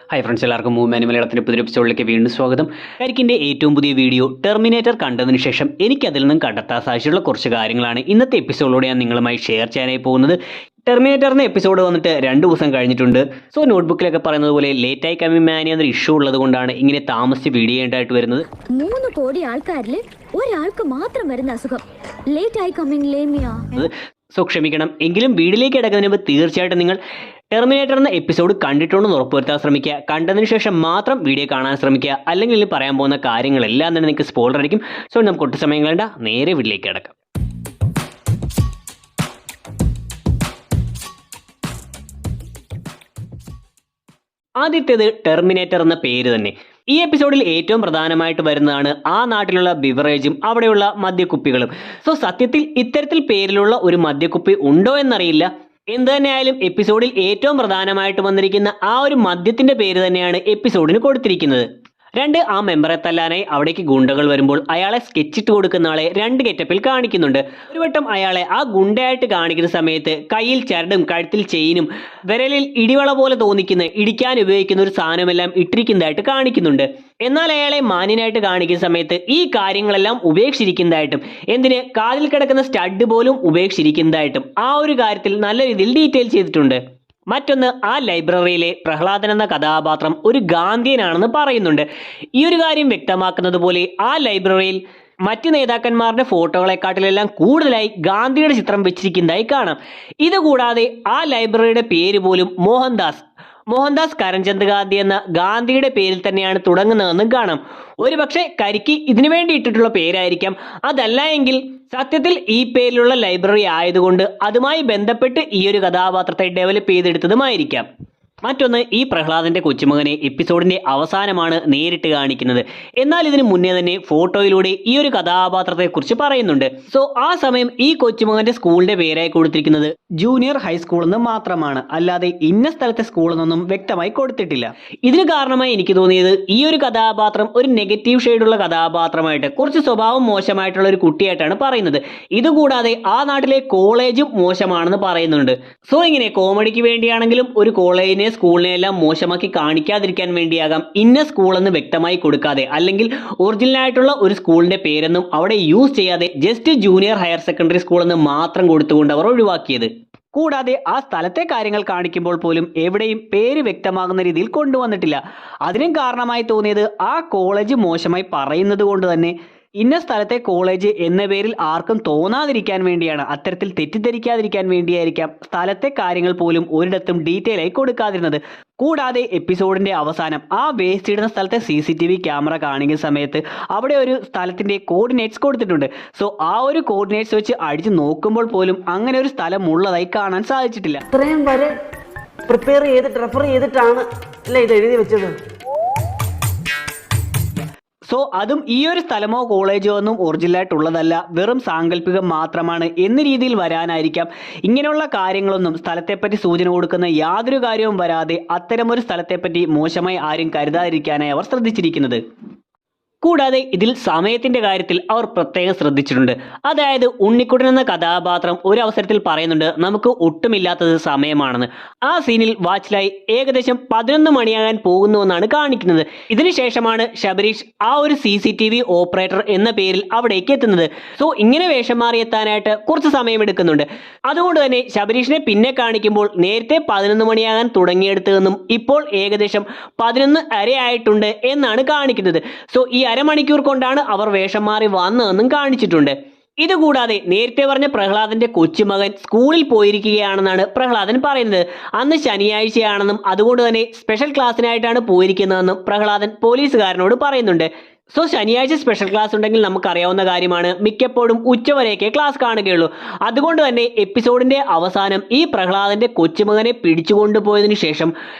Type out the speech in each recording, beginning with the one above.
Hi friends, എല്ലാവർക്കും movement മലയാളത്തിൻ്റെ പുതിയ എപ്പിസോഡിലേക്ക് വീണ്ടും സ്വാഗതം. കരിക്കിൻ്റെ ഏറ്റവും പുതിയ വീഡിയോ ടെർമിനേറ്റർ കണ്ടതിന് ശേഷം എനിക്കതിൽ നിന്നും കണ്ടെത്താൻ സാധിച്ചിട്ടുള്ള കുറച്ച് കാര്യങ്ങളാണ് ഇന്നത്തെ എപ്പിസോഡിലൂടെ ഞാൻ നിങ്ങളുമായി ഷെയർ ചെയ്യാനായി പോകുന്നത്. ടെർമിനേറ്ററിന് എപ്പിസോഡ് വന്നിട്ട് 2 ദിവസം കഴിഞ്ഞിട്ടുണ്ട്. സോ നോട്ട്ബുക്കിലൊക്കെ പറയുന്നത് പോലെ ലേറ്റായി കമ്മിങ് മാനി എന്നൊരു ഇഷ്യൂ ഉള്ളത് കൊണ്ടാണ് ഇങ്ങനെ താമസിച്ച് വീഡിയോ ചെയ്യേണ്ടതായിട്ട് വരുന്നത്. 3 കോടി ആൾക്കാരിൽ ഒരാൾക്ക് മാത്രം വരുന്ന അസുഖം ലേറ്റായി കമ്മിങ് ലേമിയ. സോ ക്ഷമിക്കണം. എങ്കിലും വീഡിയോയിലേക്ക് കിടക്കുന്നതിന് മുമ്പ് തീർച്ചയായിട്ടും നിങ്ങൾ ടെർമിനേറ്റർ എന്ന എപ്പിസോഡ് കണ്ടിട്ടുണ്ടെന്ന് ഉറപ്പുവരുത്താൻ ശ്രമിക്കുക. കണ്ടതിന് ശേഷം മാത്രം വീഡിയോ കാണാൻ ശ്രമിക്കുക. അല്ലെങ്കിൽ പറയാൻ പോകുന്ന കാര്യങ്ങളെല്ലാം തന്നെ നിങ്ങൾക്ക് സ്പോയിലർ ആയിരിക്കും. സോ നമുക്ക് ഒട്ടും സമയം കളയണ്ട, നേരെ വീഡിയോയിലേക്ക് കിടക്കാം. ആദ്യത്തേത് ടെർമിനേറ്റർ എന്ന പേര് തന്നെ. ഈ എപ്പിസോഡിൽ ഏറ്റവും പ്രധാനമായിട്ട് വരുന്നതാണ് ആ നാട്ടിലുള്ള ബിവറേജും അവിടെയുള്ള മദ്യക്കുപ്പികളും. സോ സത്യത്തിൽ ഇത്തരത്തിൽ പേരിലുള്ള ഒരു മദ്യക്കുപ്പി ഉണ്ടോ എന്നറിയില്ല. എന്ത് തന്നെയായാലും എപ്പിസോഡിൽ ഏറ്റവും പ്രധാനമായിട്ട് വന്നിരിക്കുന്ന ആ ഒരു മദ്യത്തിന്റെ പേര് തന്നെയാണ് എപ്പിസോഡിന് കൊടുത്തിരിക്കുന്നത്. 2 ആ മെമ്പറെ തല്ലാനായി അവിടേക്ക് ഗുണ്ടകൾ വരുമ്പോൾ അയാളെ സ്കെച്ചിട്ട് കൊടുക്കുന്ന ആളെ 2 ഗെറ്റപ്പിൽ കാണിക്കുന്നുണ്ട്. ഒരു വട്ടം അയാളെ ആ ഗുണ്ടയായിട്ട് കാണിക്കുന്ന സമയത്ത് കയ്യിൽ ചരടും കഴുത്തിൽ ചെയിനും വിരലിൽ ഇടിവള പോലെ തോന്നിക്കുന്ന ഇടിക്കാൻ ഉപയോഗിക്കുന്ന ഒരു സാധനമെല്ലാം ഇട്ടിരിക്കുന്നതായിട്ട് കാണിക്കുന്നുണ്ട്. എന്നാൽ അയാളെ മാന്യനായിട്ട് കാണിക്കുന്ന സമയത്ത് ഈ കാര്യങ്ങളെല്ലാം ഉപേക്ഷിച്ചിരിക്കുന്നതായിട്ടും എന്തിന് കാതിൽ കിടക്കുന്ന സ്റ്റഡ് പോലും ഉപേക്ഷിച്ചിരിക്കുന്നതായിട്ടും ആ ഒരു കാര്യത്തിൽ നല്ല രീതിയിൽ ഡീറ്റെയിൽ ചെയ്തിട്ടുണ്ട്. മറ്റൊന്ന്, ആ ലൈബ്രറിയിലെ പ്രഹ്ലാദൻ എന്ന കഥാപാത്രം ഒരു ഗാന്ധിയനാണെന്ന് പറയുന്നുണ്ട്. ഈ ഒരു കാര്യം വ്യക്തമാക്കുന്നത് പോലെ ആ ലൈബ്രറിയിൽ മറ്റ് നേതാക്കന്മാരുടെ ഫോട്ടോകളെക്കാട്ടിലെല്ലാം കൂടുതലായി ഗാന്ധിയുടെ ചിത്രം വെച്ചിരിക്കുന്നതായി കാണാം. ഇതുകൂടാതെ ആ ലൈബ്രറിയുടെ പേര് പോലും മോഹൻദാസ് കരംചന്ദ് ഗാന്ധി എന്ന ഗാന്ധിയുടെ പേരിൽ തന്നെയാണ് തുടങ്ങുന്നതെന്നും കാണാം. ഒരുപക്ഷെ കരിക്ക് ഇതിനു വേണ്ടി ഇട്ടിട്ടുള്ള പേരായിരിക്കാം. അതല്ല എങ്കിൽ സത്യത്തിൽ ഈ പേരിലുള്ള ലൈബ്രറി ആയതുകൊണ്ട് അതുമായി ബന്ധപ്പെട്ട് ഈ ഒരു കഥാപാത്രത്തെ ഡെവലപ്പ് ചെയ്തെടുത്തതുമായിരിക്കാം. മറ്റൊന്ന്, ഈ പ്രഹ്ലാദന്റെ കൊച്ചുമകനെ എപ്പിസോഡിന്റെ അവസാനമാണ് നേരിട്ട് കാണിക്കുന്നത്. എന്നാൽ ഇതിന് മുന്നേ തന്നെ ഫോട്ടോയിലൂടെ ഈ ഒരു കഥാപാത്രത്തെ കുറിച്ച് പറയുന്നുണ്ട്. സോ ആ സമയം ഈ കൊച്ചുമകന്റെ സ്കൂളിന്റെ പേരായി കൊടുത്തിരിക്കുന്നത് ജൂനിയർ ഹൈസ്കൂൾ എന്ന് മാത്രമാണ്, അല്ലാതെ ഇന്ന സ്ഥലത്തെ സ്കൂൾ എന്നൊന്നും വ്യക്തമായി കൊടുത്തിട്ടില്ല. ഇതിന് കാരണമായി എനിക്ക് തോന്നിയത് ഈ ഒരു കഥാപാത്രം ഒരു നെഗറ്റീവ് ഷെയ്ഡുള്ള കഥാപാത്രമായിട്ട്, കുറച്ച് സ്വഭാവം മോശമായിട്ടുള്ള ഒരു കുട്ടിയായിട്ടാണ് പറയുന്നത്. ഇതുകൂടാതെ ആ നാട്ടിലെ കോളേജും മോശമാണെന്ന് പറയുന്നുണ്ട്. സോ ഇങ്ങനെ കോമഡിക്ക് വേണ്ടിയാണെങ്കിലും ഒരു കോളേജിനെ സ്കൂളിനെ എല്ലാം മോശമാക്കി കാണിക്കാതിരിക്കാൻ വേണ്ടിയാകാം ഇന്ന സ്കൂൾ എന്ന് വ്യക്തമായി കൊടുക്കാതെ, അല്ലെങ്കിൽ ഒറിജിനൽ ആയിട്ടുള്ള ഒരു സ്കൂളിന്റെ പേരൊന്നും അവിടെ യൂസ് ചെയ്യാതെ just junior higher secondary school എന്ന് മാത്രം കൊടുത്തുകൊണ്ട് അവർ ഒഴിവാക്കിയത്. കൂടാതെ ആ സ്ഥലത്തെ കാര്യങ്ങൾ കാണിക്കുമ്പോൾ പോലും എവിടെയും പേര് വ്യക്തമാകുന്ന രീതിയിൽ കൊണ്ടുവന്നിട്ടില്ല. അതിനും കാരണമായി തോന്നിയത് ആ കോളേജ് മോശമായി പറയുന്നത് കൊണ്ട് തന്നെ ഇന്ന സ്ഥലത്തെ കോളേജ് എന്ന പേരിൽ ആർക്കും തോന്നാതിരിക്കാൻ വേണ്ടിയാണ്, അത്തരത്തിൽ തെറ്റിദ്ധരിക്കാതിരിക്കാൻ വേണ്ടിയായിരിക്കാം സ്ഥലത്തെ കാര്യങ്ങൾ പോലും ഒരിടത്തും ഡീറ്റെയിൽ ആയി കൊടുക്കാതിരുന്നത്. കൂടാതെ എപ്പിസോഡിന്റെ അവസാനം ആ വേസ്റ്റ് ഇടുന്ന സ്ഥലത്തെ CCTV ക്യാമറ കാണിക്കുന്ന സമയത്ത് അവിടെ ഒരു സ്ഥലത്തിന്റെ കോർഡിനേറ്റ്സ് കൊടുത്തിട്ടുണ്ട്. സോ ആ ഒരു കോർഡിനേറ്റ്സ് വെച്ച് അടിച്ച് നോക്കുമ്പോൾ പോലും അങ്ങനെ ഒരു സ്ഥലം ഉള്ളതായി കാണാൻ സാധിച്ചിട്ടില്ല. ഇത്രയും വരെ പ്രിപ്പയർ ചെയ്തിട്ട് റെഫർ ചെയ്തിട്ടാണ് അല്ലേ ഇത് എഴുതി വെച്ചത്. സോ അതും ഈ ഒരു സ്ഥലമോ കോളേജോ ഒന്നും ഒറിജിനലായിട്ടുള്ളതല്ല, വെറും സാങ്കല്പികം മാത്രമാണ് എന്ന രീതിയിൽ വരാനായിരിക്കാം ഇങ്ങനെയുള്ള കാര്യങ്ങളൊന്നും സ്ഥലത്തെപ്പറ്റി സൂചന കൊടുക്കുന്ന യാതൊരു കാര്യവും വരാതെ അത്തരമൊരു സ്ഥലത്തെപ്പറ്റി മോശമായി ആരും കരുതാതിരിക്കാനായി അവർ ശ്രദ്ധിച്ചിരിക്കുന്നത്. കൂടാതെ ഇതിൽ സമയത്തിന്റെ കാര്യത്തിൽ അവർ പ്രത്യേകം ശ്രദ്ധിച്ചിട്ടുണ്ട്. അതായത് ഉണ്ണിക്കുട്ടൻ എന്ന കഥാപാത്രം ഒരു അവസരത്തിൽ പറയുന്നുണ്ട് നമുക്ക് ഒട്ടുമില്ലാത്തത് സമയമാണെന്ന്. ആ സീനിൽ വാച്ചിലായി ഏകദേശം 11 മണിയാകാൻ പോകുന്നുവെന്നാണ് കാണിക്കുന്നത്. ഇതിനുശേഷമാണ് ശബരീഷ് ആ ഒരു CCTV ഓപ്പറേറ്റർ എന്ന പേരിൽ അവിടേക്ക് എത്തുന്നത്. സോ ഇങ്ങനെ വേഷം മാറി എത്താനായിട്ട് കുറച്ച് സമയം എടുക്കുന്നുണ്ട്. അതുകൊണ്ട് തന്നെ ശബരീഷിനെ പിന്നെ കാണിക്കുമ്പോൾ നേരത്തെ 11 മണിയാകാൻ തുടങ്ങിയെടുത്തതെന്നും ഇപ്പോൾ ഏകദേശം 11:30 ആയിട്ടുണ്ട് എന്നാണ് കാണിക്കുന്നത്. സോ ഈ അരമണിക്കൂർ കൊണ്ടാണ് അവർ വേഷം മാറി വന്നതെന്നും കാണിച്ചിട്ടുണ്ട്. ഇതുകൂടാതെ നേരത്തെ പറഞ്ഞ പ്രഹ്ലാദന്റെ കൊച്ചുമകൻ സ്കൂളിൽ പോയിരിക്കുകയാണെന്നാണ് പ്രഹ്ലാദൻ പറയുന്നത്. അന്ന് ശനിയാഴ്ചയാണെന്നും അതുകൊണ്ട് തന്നെ സ്പെഷ്യൽ ക്ലാസ്സിനായിട്ടാണ് പോയിരിക്കുന്നതെന്നും പ്രഹ്ലാദൻ പോലീസുകാരനോട് പറയുന്നുണ്ട്. സോ ശനിയാഴ്ച സ്പെഷ്യൽ ക്ലാസ് ഉണ്ടെങ്കിൽ നമുക്കറിയാവുന്ന കാര്യമാണ്, മിക്കപ്പോഴും ഉച്ചവരെയൊക്കെ ക്ലാസ് കാണുകയുള്ളൂ. അതുകൊണ്ട് തന്നെ എപ്പിസോഡിന്റെ അവസാനം ഈ പ്രഹ്ലാദന്റെ കൊച്ചുമകനെ പിടിച്ചുകൊണ്ടുപോയതിനു ശേഷം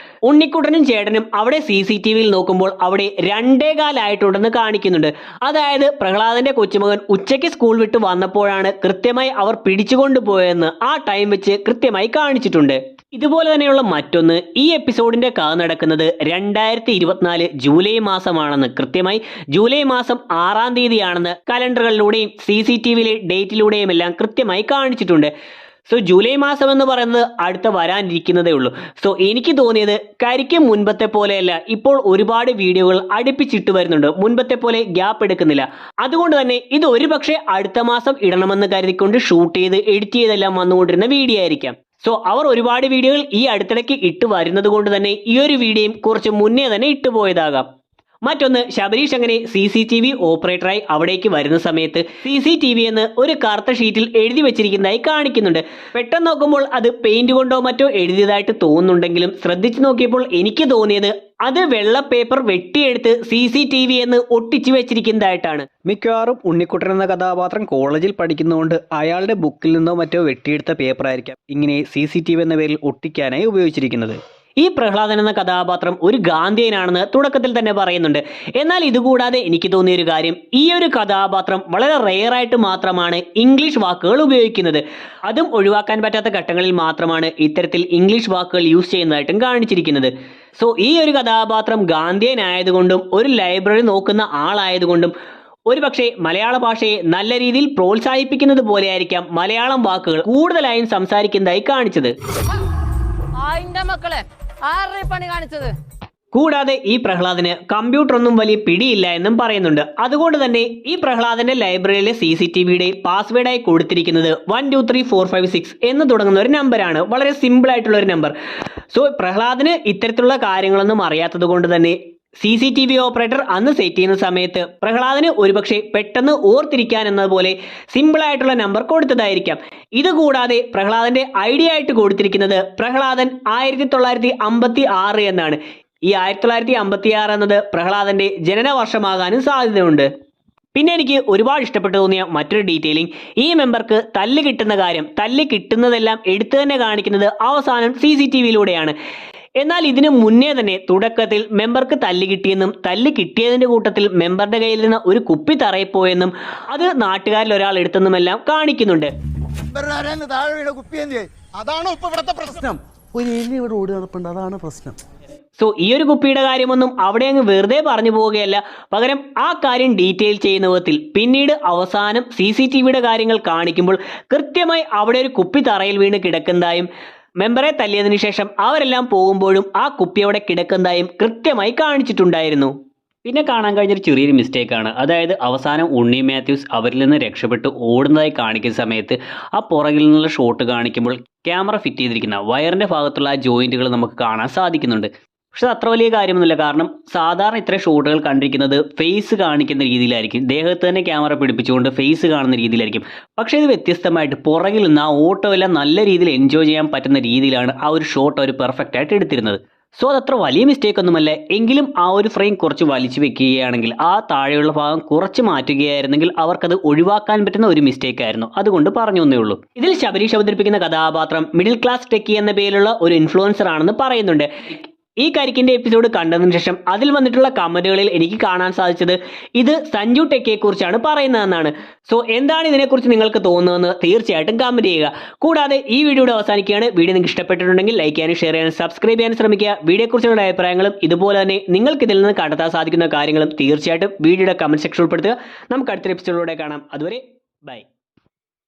ഉണ്ണിക്കുട്ടനും ചേട്ടനും അവിടെ CCTVയിൽ നോക്കുമ്പോൾ അവിടെ 2:15 ആയിട്ടുണ്ടെന്ന് കാണിക്കുന്നുണ്ട്. അതായത് പ്രഹ്ലാദന്റെ കൊച്ചുമകൻ ഉച്ചയ്ക്ക് സ്കൂൾ വിട്ട് വന്നപ്പോഴാണ് കൃത്യമായി അവർ പിടിച്ചുകൊണ്ടുപോയതെന്ന് ആ ടൈം വെച്ച് കൃത്യമായി കാണിച്ചിട്ടുണ്ട്. ഇതുപോലെ തന്നെയുള്ള മറ്റൊന്ന്, ഈ എപ്പിസോഡിന്റെ കഥ നടക്കുന്നത് 2024 ജൂലൈ മാസമാണെന്ന്, കൃത്യമായി ജൂലൈ മാസം 6-ാം തീയതിയാണെന്ന് കലണ്ടറുകളിലൂടെയും CCTVയിലെ ഡേറ്റിലൂടെയും എല്ലാം കൃത്യമായി കാണിച്ചിട്ടുണ്ട്. സോ ജൂലൈ മാസം എന്ന് പറയുന്നത് അടുത്ത വരാനിരിക്കുന്നതേ ഉള്ളൂ. സോ എനിക്ക് തോന്നിയത് കരിക്ക് മുൻപത്തെ പോലെയല്ല, ഇപ്പോൾ ഒരുപാട് വീഡിയോകൾ അടുപ്പിച്ചിട്ട് വരുന്നുണ്ട്, മുൻപത്തെ പോലെ ഗ്യാപ്പ് എടുക്കുന്നില്ല. അതുകൊണ്ട് തന്നെ ഇത് ഒരുപക്ഷെ അടുത്ത മാസം ഇടണമെന്ന് കരുതിക്കൊണ്ട് ഷൂട്ട് ചെയ്ത് എഡിറ്റ് ചെയ്തെല്ലാം വന്നുകൊണ്ടിരുന്ന വീഡിയോ ആയിരിക്കാം. സോ അവർ ഒരുപാട് വീഡിയോകൾ ഈ അടുത്തിടയ്ക്ക് ഇട്ട് വരുന്നത് കൊണ്ട് തന്നെ ഈ ഒരു വീഡിയോയും കുറച്ച് മുന്നേ തന്നെ ഇട്ടുപോയതാകാം. മറ്റൊന്ന്, ശബരീഷ് അങ്ങനെ CCTV ഓപ്പറേറ്ററായി അവിടേക്ക് വരുന്ന സമയത്ത് CCTV എന്ന് ഒരു കറുത്ത ഷീറ്റിൽ എഴുതി വെച്ചിരിക്കുന്നതായി കാണിക്കുന്നുണ്ട്. പെട്ടെന്ന് നോക്കുമ്പോൾ അത് പെയിന്റ് കൊണ്ടോ മറ്റോ എഴുതിയതായിട്ട് തോന്നുന്നുണ്ടെങ്കിലും ശ്രദ്ധിച്ചു നോക്കിയപ്പോൾ എനിക്ക് തോന്നിയത് അത് വെള്ള പേപ്പർ വെട്ടിയെടുത്ത് CCTV എന്ന് ഒട്ടിച്ചു വെച്ചിരിക്കുന്നതായിട്ടാണ്. മിക്കവാറും ഉണ്ണിക്കുട്ടൻ എന്ന കഥാപാത്രം കോളേജിൽ പഠിക്കുന്നതുകൊണ്ട് അയാളുടെ ബുക്കിൽ നിന്നോ മറ്റോ വെട്ടിയെടുത്ത പേപ്പർ ആയിരിക്കാം ഇങ്ങനെ CCTV എന്ന പേരിൽ ഒട്ടിക്കാനായി ഉപയോഗിച്ചിരിക്കുന്നത്. ഈ പ്രഹ്ലാദൻ എന്ന കഥാപാത്രം ഒരു ഗാന്ധിയനാണെന്ന് തുടക്കത്തിൽ തന്നെ പറയുന്നുണ്ട്. എന്നാൽ ഇതുകൂടാതെ എനിക്ക് തോന്നിയൊരു കാര്യം, ഈ ഒരു കഥാപാത്രം വളരെ റെയറായിട്ട് മാത്രമാണ് ഇംഗ്ലീഷ് വാക്കുകൾ ഉപയോഗിക്കുന്നത്. അതും ഒഴിവാക്കാൻ പറ്റാത്ത ഘട്ടങ്ങളിൽ മാത്രമാണ് ഇത്തരത്തിൽ ഇംഗ്ലീഷ് വാക്കുകൾ യൂസ് ചെയ്യുന്നതായിട്ടും കാണിച്ചിരിക്കുന്നത്. സോ ഈ ഒരു കഥാപാത്രം ഗാന്ധിയനായതുകൊണ്ടും ഒരു ലൈബ്രറി നോക്കുന്ന ആളായതുകൊണ്ടും ഒരുപക്ഷെ മലയാള ഭാഷയെ നല്ല രീതിയിൽ പ്രോത്സാഹിപ്പിക്കുന്നത് പോലെയായിരിക്കാം മലയാളം വാക്കുകൾ കൂടുതലായും സംസാരിക്കുന്നതായി കാണിച്ചത്. കൂടാതെ ഈ പ്രഹ്ലാദന് കമ്പ്യൂട്ടർ ഒന്നും വലിയ പിടിയില്ല എന്നും പറയുന്നുണ്ട്. അതുകൊണ്ട് തന്നെ ഈ പ്രഹ്ലാദന്റെ ലൈബ്രറിയിലെ CCTVയുടെ പാസ്വേഡായി കൊടുത്തിരിക്കുന്നത് 123456 എന്ന് തുടങ്ങുന്ന ഒരു നമ്പറാണ്. വളരെ സിമ്പിൾ ആയിട്ടുള്ള ഒരു നമ്പർ. സോ പ്രഹ്ലാദന് ഇത്തരത്തിലുള്ള കാര്യങ്ങളൊന്നും അറിയാത്തത് കൊണ്ട് തന്നെ CCTV ഓപ്പറേറ്റർ അന്ന് സെറ്റ് ചെയ്യുന്ന സമയത്ത് പ്രഹ്ലാദന് ഒരുപക്ഷെ പെട്ടെന്ന് ഓർത്തിരിക്കാൻ എന്നതുപോലെ സിമ്പിളായിട്ടുള്ള നമ്പർ കൊടുത്തതായിരിക്കാം. ഇതുകൂടാതെ പ്രഹ്ലാദന്റെ ഐഡിയ ആയിട്ട് കൊടുത്തിരിക്കുന്നത് പ്രഹ്ലാദൻ 1956 എന്നാണ്. ഈ 1956 എന്നത് പ്രഹ്ലാദന്റെ ജനന വർഷമാകാനും സാധ്യതയുണ്ട്. പിന്നെ എനിക്ക് ഒരുപാട് ഇഷ്ടപ്പെട്ടു തോന്നിയ മറ്റൊരു ഡീറ്റെയിലിംഗ്, ഈ മെമ്പർക്ക് തല്ല് കിട്ടുന്ന കാര്യം, തല്ല് കിട്ടുന്നതെല്ലാം എടുത്തു തന്നെ കാണിക്കുന്നത് അവസാനം CCTVയിലൂടെയാണ്. എന്നാൽ ഇതിനു മുന്നേ തന്നെ തുടക്കത്തിൽ മെമ്പർക്ക് തല്ല് കിട്ടിയെന്നും തല്ല് കിട്ടിയതിന്റെ കൂട്ടത്തിൽ മെമ്പറുടെ കയ്യിൽ നിന്ന് ഒരു കുപ്പി തറയിപ്പോയെന്നും അത് നാട്ടുകാരിൽ ഒരാൾ എടുത്തെന്നുമെല്ലാം കാണിക്കുന്നുണ്ട്. അതാണ് പ്രശ്നം. സോ ഈ ഒരു കുപ്പിയുടെ കാര്യമൊന്നും അവിടെ അങ്ങ് വെറുതെ പറഞ്ഞു പോവുകയല്ല, പകരം ആ കാര്യം ഡീറ്റെയിൽ ചെയ്യുന്ന വിധത്തിൽ പിന്നീട് അവസാനം CCTVയുടെ കാര്യങ്ങൾ കാണിക്കുമ്പോൾ കൃത്യമായി അവിടെ ഒരു കുപ്പി തറയിൽ വീണ് കിടക്കുന്നതായും മെമ്പറെ തല്ലിയതിനു ശേഷം അവരെല്ലാം പോകുമ്പോഴും ആ കുപ്പി അവിടെ കിടക്കുന്നതായും കൃത്യമായി കാണിച്ചിട്ടുണ്ടായിരുന്നു. പിന്നെ കാണാൻ കഴിഞ്ഞൊരു ചെറിയൊരു മിസ്റ്റേക്കാണ്, അതായത് അവസാനം ഉണ്ണി മാത്യൂസ് അവരിൽ നിന്ന് രക്ഷപ്പെട്ട് ഓടുന്നതായി കാണിക്കുന്ന സമയത്ത് ആ പുറകിൽ നിന്നുള്ള ഷോട്ട് കാണിക്കുമ്പോൾ ക്യാമറ ഫിറ്റ് ചെയ്തിരിക്കുന്ന വയറിൻ്റെ ഭാഗത്തുള്ള ആ ജോയിൻറ്റുകൾ നമുക്ക് കാണാൻ സാധിക്കുന്നുണ്ട്. പക്ഷെ അത്ര വലിയ കാര്യമൊന്നുമില്ല, കാരണം സാധാരണ ഇത്ര ഷോട്ടുകൾ കണ്ടിരിക്കുന്നത് ഫേസ് കാണിക്കുന്ന രീതിയിലായിരിക്കും, ദേഹത്ത് തന്നെ ക്യാമറ പിടിപ്പിച്ചുകൊണ്ട് ഫേസ് കാണുന്ന രീതിയിലായിരിക്കും. പക്ഷേ ഇത് വ്യത്യസ്തമായിട്ട് പുറകിൽ നിന്ന് ആ ഓട്ടോ എല്ലാം നല്ല രീതിയിൽ എൻജോയ് ചെയ്യാൻ പറ്റുന്ന രീതിയിലാണ് ആ ഒരു ഷോട്ട് അവർ പെർഫെക്റ്റ് ആയിട്ട് എടുത്തിരുന്നത്. സോ അതത്ര വലിയ മിസ്റ്റേക്ക് ഒന്നുമല്ല, എങ്കിലും ആ ഒരു ഫ്രെയിം കുറച്ച് വലിച്ചു വെക്കുകയാണെങ്കിൽ, ആ താഴെയുള്ള ഭാഗം കുറച്ച് മാറ്റുകയായിരുന്നെങ്കിൽ അവർക്കത് ഒഴിവാക്കാൻ പറ്റുന്ന ഒരു മിസ്റ്റേക്ക് ആയിരുന്നു. അതുകൊണ്ട് പറഞ്ഞു എന്നേ ഉള്ളൂ. ഇതിൽ ശബരീഷ് അവതരിപ്പിക്കുന്ന കഥാപാത്രം മിഡിൽ ക്ലാസ് ടെക്കി എന്ന പേരിലുള്ള ഒരു ഇൻഫ്ലുവൻസർ ആണെന്ന് പറയുന്നുണ്ട്. ഈ കരിക്കിൻ്റെ എപ്പിസോഡ് കണ്ടതിന് ശേഷം അതിൽ വന്നിട്ടുള്ള കമൻറ്റുകളിൽ എനിക്ക് കാണാൻ സാധിച്ചത് ഇത് സഞ്ജു ടെക്കിയെ കുറിച്ചാണ് പറയുന്നതെന്നാണ്. സോ എന്താണ് ഇതിനെക്കുറിച്ച് നിങ്ങൾക്ക് തോന്നുന്നതെന്ന് തീർച്ചയായിട്ടും കമൻറ്റ് ചെയ്യുക. കൂടാതെ ഈ വീഡിയോയുടെ അവസാനിക്കുകയാണ്. വീഡിയോ നിങ്ങൾക്ക് ഇഷ്ടപ്പെട്ടിട്ടുണ്ടെങ്കിൽ ലൈക്ക് ചെയ്യാനും ഷെയർ ചെയ്യാനും സബ്സ്ക്രൈബ് ചെയ്യാനും ശ്രമിക്കുക. വീഡിയോയെക്കുറിച്ചുള്ള അഭിപ്രായങ്ങളും ഇതുപോലെ തന്നെ നിങ്ങൾക്ക് ഇതിൽ നിന്ന് കണ്ടെത്താൻ സാധിക്കുന്ന കാര്യങ്ങളും തീർച്ചയായിട്ടും വീഡിയോയുടെ കമൻറ്റ് സെക്ഷൻ ഉൾപ്പെടുത്തുക. നമുക്ക് അടുത്തൊരു എപ്പിസോഡിലൂടെ കാണാം. അതുവരെ ബൈ.